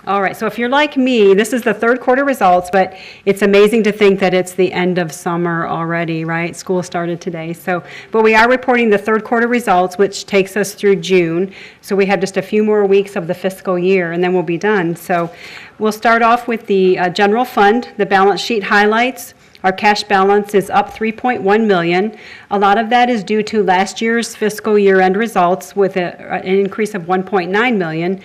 All right, so if you're like me, this is the third quarter results, but it's amazing to think that it's the end of summer already, right? School started today. But we are reporting the third quarter results, which takes us through June. So we have just a few more weeks of the fiscal year, and then we'll be done. So we'll start off with the general fund, the balance sheet highlights. Our cash balance is up $3.1 million. A lot of that is due to last year's fiscal year-end results with an increase of $1.9 million.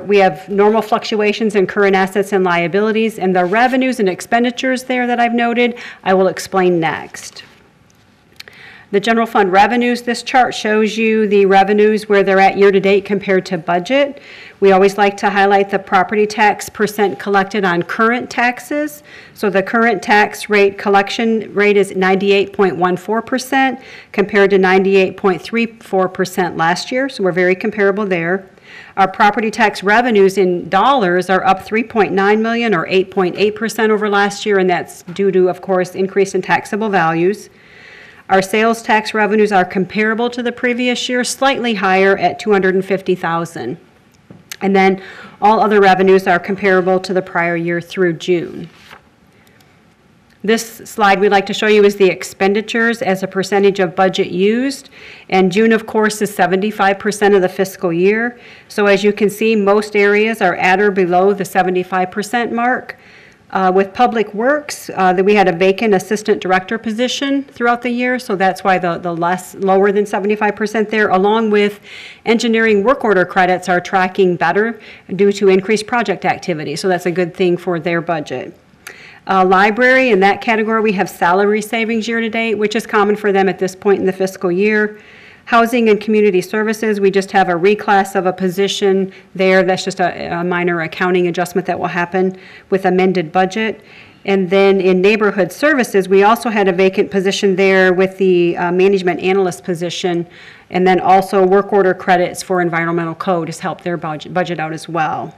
We have normal fluctuations in current assets and liabilities, and the revenues and expenditures there that I've noted, I will explain next. The general fund revenues, this chart shows you the revenues where they're at year-to-date compared to budget. We always like to highlight the property tax percent collected on current taxes. So the current tax rate collection rate is 98.14% compared to 98.34% last year, so we're very comparable there. Our property tax revenues in dollars are up $3.9 million or 8.8% over last year, and that's due to, of course, increase in taxable values. Our sales tax revenues are comparable to the previous year, slightly higher at $250,000. And then all other revenues are comparable to the prior year through June. This slide we'd like to show you is the expenditures as a percentage of budget used. And June, of course, is 75% of the fiscal year. So as you can see, most areas are at or below the 75% mark. With Public Works, we had a vacant assistant director position throughout the year, so that's why the lower than 75% there, along with engineering work order credits are tracking better due to increased project activity, so that's a good thing for their budget. Library, in that category, we have salary savings year-to-date, which is common for them at this point in the fiscal year. Housing and Community Services, we just have a reclass of a position there. That's just a minor accounting adjustment that will happen with amended budget. And then in Neighborhood Services, we also had a vacant position there with the management analyst position, and then also work order credits for environmental code has helped their budget out as well.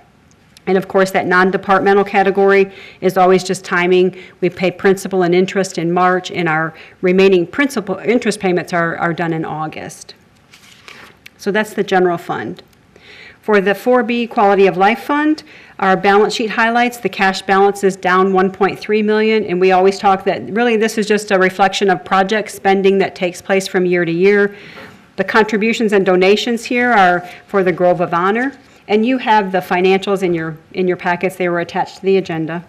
And of course, that non-departmental category is always just timing. We pay principal and interest in March, and our remaining principal interest payments are done in August. So that's the general fund. For the 4B Quality of Life Fund, our balance sheet highlights the cash balance is down $1.3 million, and we always talk that really this is just a reflection of project spending that takes place from year to year. The contributions and donations here are for the Grove of Honor. And you have the financials in your packets. They were attached to the agenda.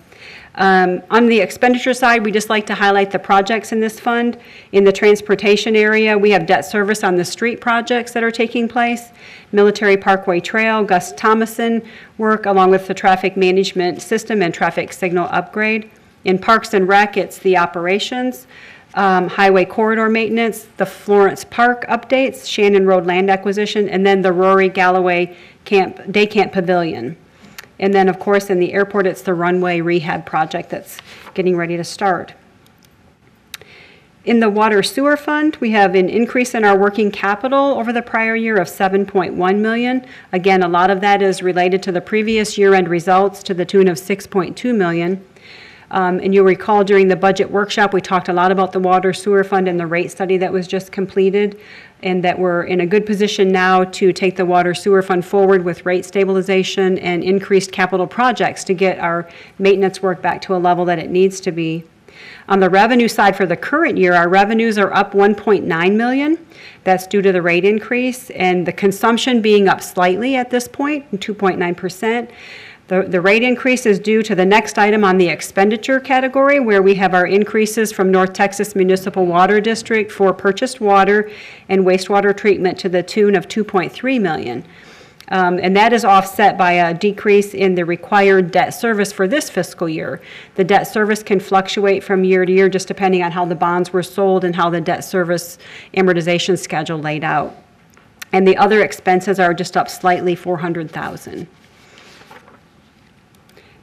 On the expenditure side, we just like to highlight the projects in this fund. In the transportation area, we have debt service on the street projects that are taking place, Military Parkway Trail, Gus Thomason work, along with the traffic management system and traffic signal upgrade. In Parks and Rec, it's the operations, highway corridor maintenance, the Florence Park updates, Shannon Road land acquisition, and then the Rory Galloway Day Camp Pavilion. And then, of course, in the airport, it's the runway rehab project that's getting ready to start. In the Water Sewer Fund, we have an increase in our working capital over the prior year of $7.1 million. Again, a lot of that is related to the previous year-end results to the tune of $6.2 million. And you'll recall during the budget workshop, we talked a lot about the Water Sewer Fund and the rate study that was just completed, and that we're in a good position now to take the Water Sewer Fund forward with rate stabilization and increased capital projects to get our maintenance work back to a level that it needs to be. On the revenue side for the current year, our revenues are up $1.9 million. That's due to the rate increase and the consumption being up slightly at this point, 2.9%. The rate increase is due to the next item on the expenditure category, where we have our increases from North Texas Municipal Water District for purchased water and wastewater treatment to the tune of $2.3 million. And that is offset by a decrease in the required debt service for this fiscal year. The debt service can fluctuate from year to year just depending on how the bonds were sold and how the debt service amortization schedule laid out. And the other expenses are just up slightly, $400,000.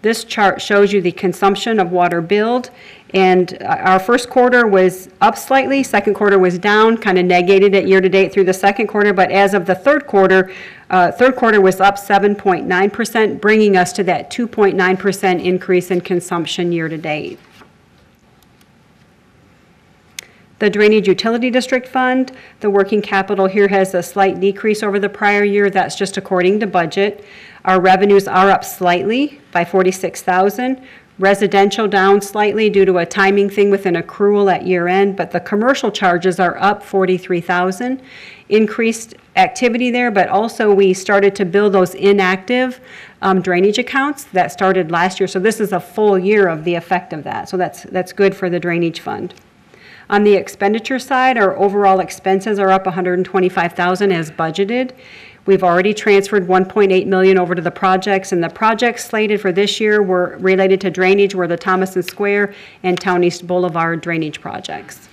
This chart shows you the consumption of water billed, and our first quarter was up slightly, second quarter was down, kind of negated it year to date through the second quarter, but as of the third quarter was up 7.9%, bringing us to that 2.9% increase in consumption year to date. The Drainage Utility District Fund, the working capital here has a slight decrease over the prior year. That's just according to budget. Our revenues are up slightly by $46,000. Residential down slightly due to a timing thing with an accrual at year end, but the commercial charges are up $43,000. Increased activity there, but also we started to build those inactive drainage accounts that started last year. So this is a full year of the effect of that. So that's good for the drainage fund. On the expenditure side, our overall expenses are up $125,000 as budgeted. We've already transferred $1.8 million over to the projects, and the projects slated for this year were related to drainage, were the Thomason Square and Town East Boulevard drainage projects.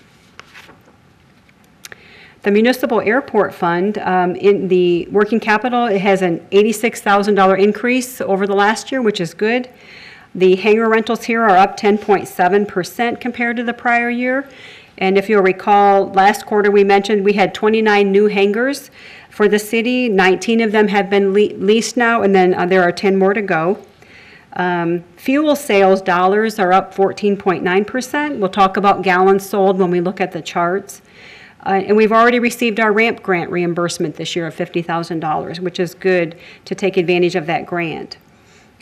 The Municipal Airport Fund, in the working capital, it has an $86,000 increase over the last year, which is good. The hangar rentals here are up 10.7% compared to the prior year. And if you'll recall, last quarter we mentioned we had 29 new hangars for the city. 19 of them have been leased now, and then there are 10 more to go. Fuel sales dollars are up 14.9%. We'll talk about gallons sold when we look at the charts. And we've already received our RAMP grant reimbursement this year of $50,000, which is good to take advantage of that grant.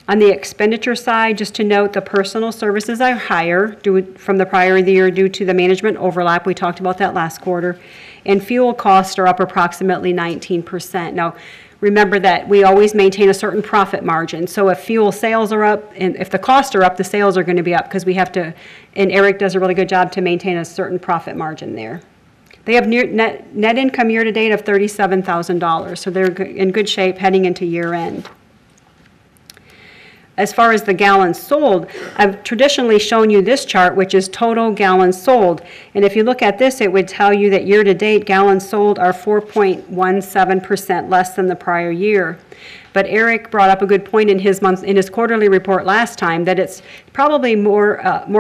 On the expenditure side, just to note, the personal services are higher from the prior year due to the management overlap. We talked about that last quarter. And fuel costs are up approximately 19%. Now, remember that we always maintain a certain profit margin. So if fuel sales are up, and if the costs are up, the sales are going to be up because we have to, and Eric does a really good job to maintain a certain profit margin there. They have net income year-to-date of $37,000, so they're in good shape heading into year-end. As far as the gallons sold, I've traditionally shown you this chart, which is total gallons sold. And if you look at this, it would tell you that year-to-date gallons sold are 4.17% less than the prior year. But Eric brought up a good point in his quarterly report last time, that it's probably more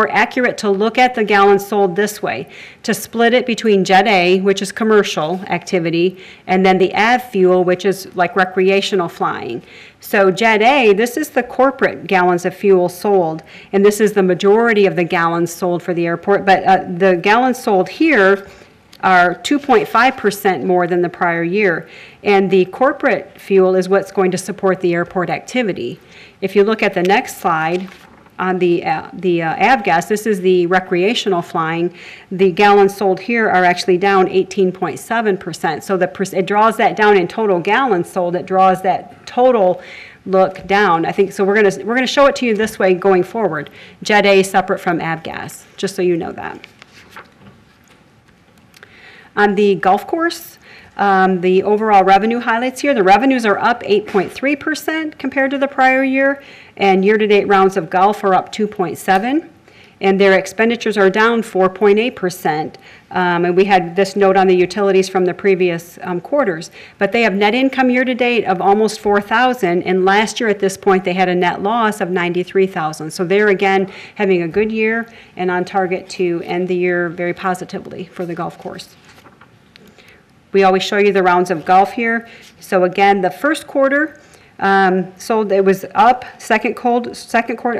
accurate to look at the gallons sold this way, to split it between Jet A, which is commercial activity, and then the AV fuel, which is like recreational flying. So Jet A, this is the corporate gallons of fuel sold, and this is the majority of the gallons sold for the airport. But the gallons sold here are 2.5% more than the prior year. And the corporate fuel is what's going to support the airport activity. If you look at the next slide, on the avgas, this is the recreational flying. The gallons sold here are actually down 18.7%. So it draws that down in total gallons sold. It draws that total look down. I think so. We're gonna show it to you this way going forward. Jet A separate from avgas, just so you know that. On the golf course, the overall revenue highlights here, the revenues are up 8.3% compared to the prior year, and year-to-date rounds of golf are up 2.7%, and their expenditures are down 4.8%. And we had this note on the utilities from the previous quarters, but they have net income year-to-date of almost $4,000, and last year at this point they had a net loss of $93,000. So they're again having a good year and on target to end the year very positively for the golf course. We always show you the rounds of golf here. So again, the first quarter sold, it was up. Second quarter,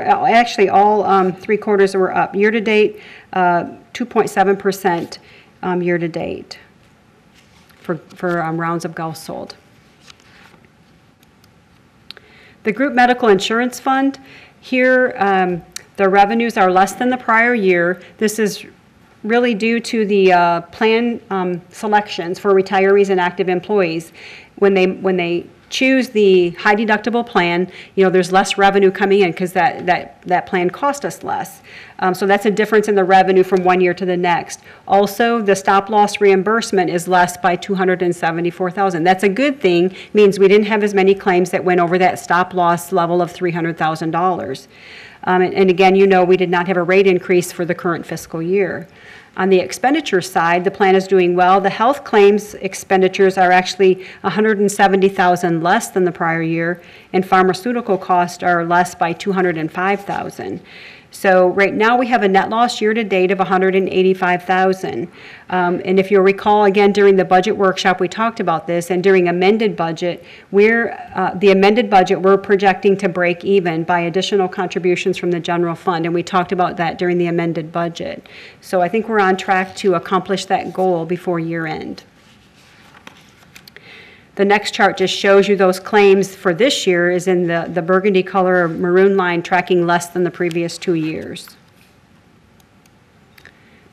actually all 3 quarters were up. Year to date, 2.7% year to date for rounds of golf sold. The Group Medical Insurance Fund, here the revenues are less than the prior year. This is really due to the plan selections for retirees and active employees. When they choose the high deductible plan, there's less revenue coming in because that plan cost us less. So that's a difference in the revenue from one year to the next. Also, the stop loss reimbursement is less by $274,000. That's a good thing. It means we didn't have as many claims that went over that stop loss level of $300,000. And again, we did not have a rate increase for the current fiscal year. On the expenditure side, the plan is doing well. The health claims expenditures are actually $170,000 less than the prior year, and pharmaceutical costs are less by $205,000. So right now, we have a net loss year-to-date of $185,000. And if you'll recall, again, during the budget workshop, we talked about this, and during amended budget, we're projecting to break even by additional contributions from the general fund, and we talked about that during the amended budget. So I think we're on track to accomplish that goal before year end. The next chart just shows you those claims for this year is in the burgundy color or maroon line, tracking less than the previous 2 years.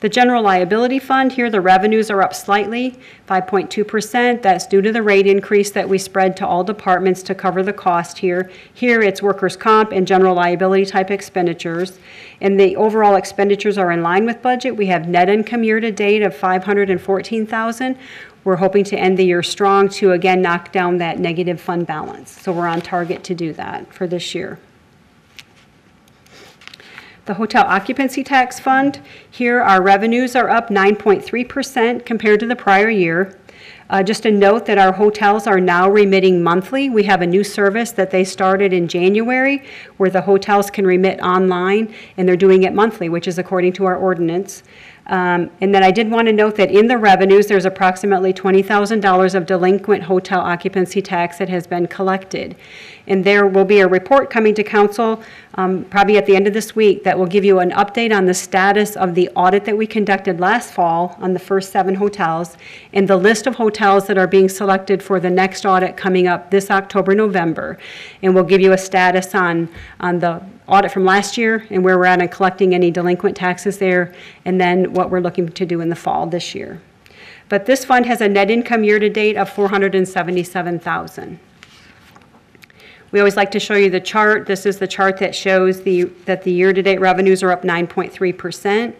The general liability fund, here the revenues are up slightly, 5.2%. That's due to the rate increase that we spread to all departments to cover the cost here. Here it's workers' comp and general liability type expenditures. And the overall expenditures are in line with budget. We have net income year to date of $514,000. We're hoping to end the year strong to again knock down that negative fund balance. So we're on target to do that for this year. The hotel occupancy tax fund, here our revenues are up 9.3% compared to the prior year. Just a note that our hotels are now remitting monthly. We have a new service that they started in January where the hotels can remit online, and they're doing it monthly, which is according to our ordinance. And then I did want to note that in the revenues, there's approximately $20,000 of delinquent hotel occupancy tax that has been collected. And there will be a report coming to council probably at the end of this week that will give you an update on the status of the audit that we conducted last fall on the first 7 hotels and the list of hotels that are being selected for the next audit coming up this October, November. And we'll give you a status on the audit from last year and where we're at in collecting any delinquent taxes there, and then what we're looking to do in the fall this year. But this fund has a net income year-to-date of $477,000. We always like to show you the chart. This is the chart that shows that the year-to-date revenues are up 9.3%.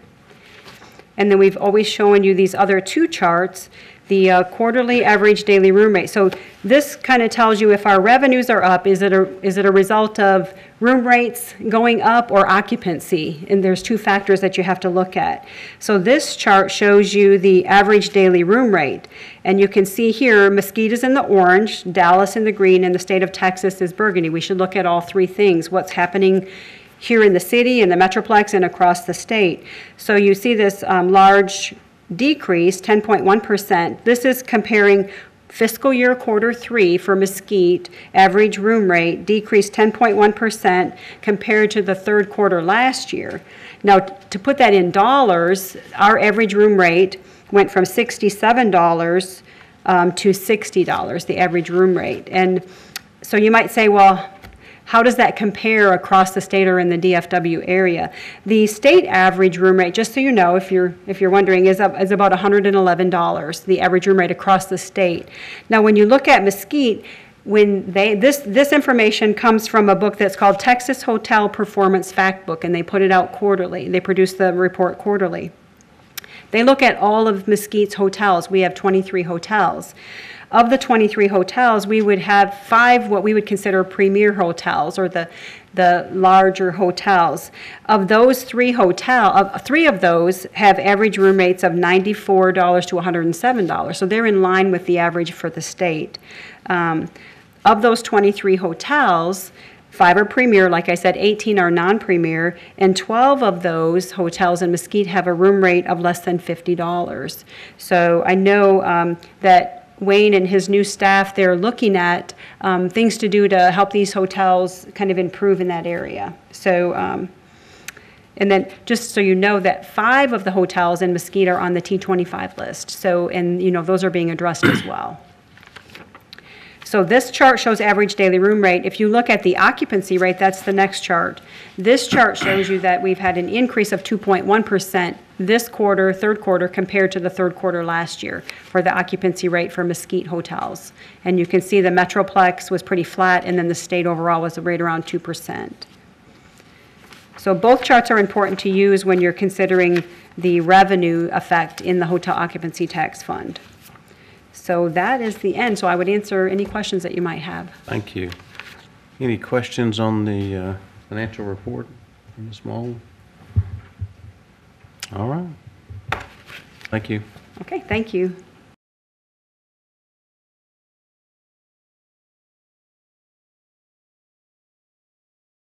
And then we've always shown you these other 2 charts, the quarterly average daily room rate. So this kind of tells you if our revenues are up, is it a result of room rates going up or occupancy? And there's 2 factors that you have to look at. So this chart shows you the average daily room rate. And you can see here, Mesquite is in the orange, Dallas in the green, and the state of Texas is burgundy. We should look at all 3 things, what's happening here in the city, in the Metroplex, and across the state. So you see this large decrease, 10.1%. This is comparing fiscal year Q3 for Mesquite, average room rate decreased 10.1% compared to the third quarter last year. Now, to put that in dollars, our average room rate went from $67 to $60, the average room rate. And so you might say, well, how does that compare across the state or in the DFW area? The state average room rate, just so you know, if you're wondering, is about $111, the average room rate across the state. Now, when you look at Mesquite, this information comes from a book that's called Texas Hotel Performance Fact Book, and they put it out quarterly. They produce the report quarterly. They look at all of Mesquite's hotels. We have 23 hotels. Of the 23 hotels, we would have 5 what we would consider premier hotels, or the larger hotels. Of those 3 of those have average room rates of $94 to $107. So they're in line with the average for the state. Of those 23 hotels, 5 are premier, like I said, 18 are non-premier, and 12 of those hotels in Mesquite have a room rate of less than $50. So I know that Wayne and his new staff, they're looking at things to do to help these hotels kind of improve in that area. So, and then just so you know that 5 of the hotels in Mesquite are on the T25 list. So, and you know, those are being addressed as well. So this chart shows average daily room rate. If you look at the occupancy rate, that's the next chart. This chart shows you that we've had an increase of 2.1% this quarter, third quarter, compared to the third quarter last year for the occupancy rate for Mesquite hotels. And you can see the Metroplex was pretty flat, and then the state overall was right around 2%. So both charts are important to use when you're considering the revenue effect in the hotel occupancy tax fund. So that is the end. So I would answer any questions that you might have. Thank you. Any questions on the financial report, Ms. Moll? All right. Thank you. Okay, thank you.